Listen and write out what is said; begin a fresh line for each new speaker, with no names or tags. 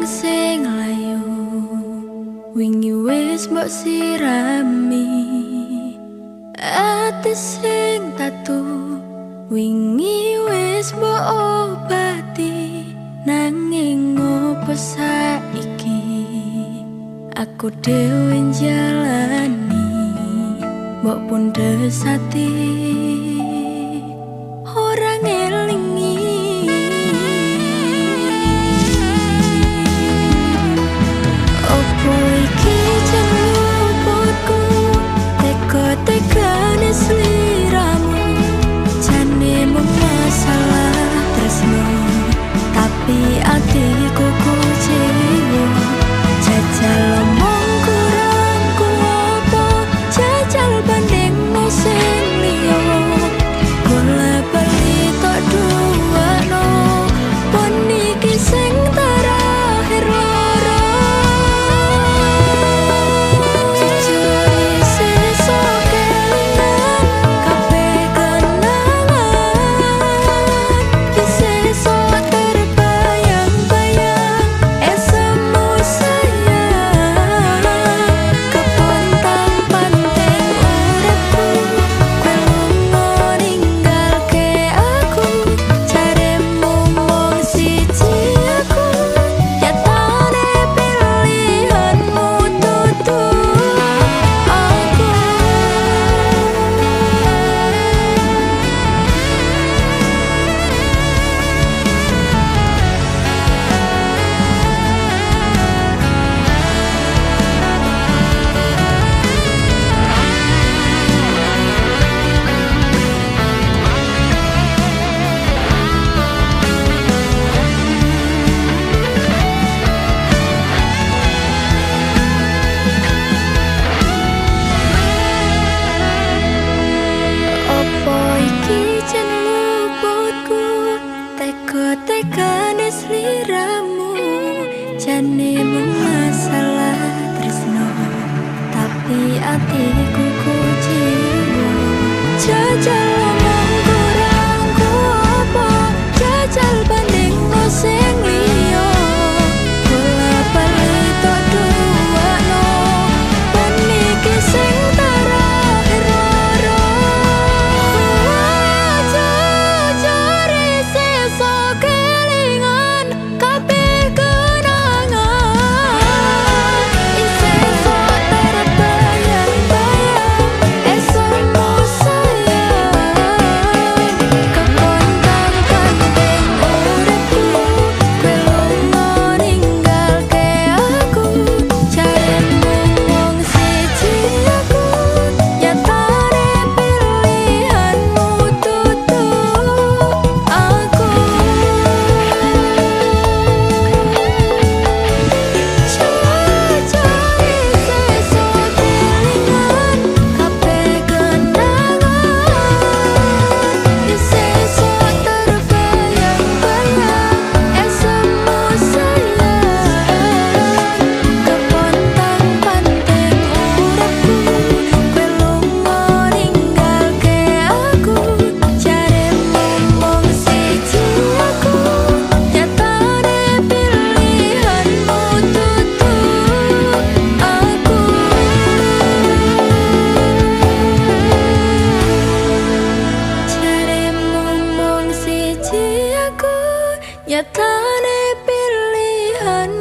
sing layu wingi wis mbok sirami ati sing tatu wingi wis mbok obati nanging opo saiki aku dhewe njalani mbok pundes ati ora ngelingi opo iki jenengku teka-tekane sliramu jane mung masalah tresno tapi atiku kecewa jajal omong kurangku opo jajal bandingmu sing liya golek bali tok duwano pon iki sing terakhir loro jujur sesuk kelingan kabeh kenangan sesuk terbayang-bayang esemu sayang kepontang panteng uripku kowe lunga ninggalke aku jaremu mung siji aku nyatane pilihanmu dudu aku opo iki jeneng luputku teka-tekane sliramu jane mung masalah tresno tapi atiku kecewa jajal omong kurangku opo jajal bandingmu sing liya golek bali tok duwano pon iki sing terakhir loro jujur sesuk kelingan kabeh kenangan sesuk terbayang-bayang esemu sayang kepontang panteng uripku kowe lunga ninggalke aku jaremu mung siji aku nyatane pilihanmu dudu aku jajari sesuk kelingan kabeh kenangan sesuk terbayang-bayang esemu sayang kepontang panteng uripku kowe lunga ninggalke aku jaremu mung siji aku nyatane pilihanmu dudu aku jaremu mung siji aku nyatane pilihan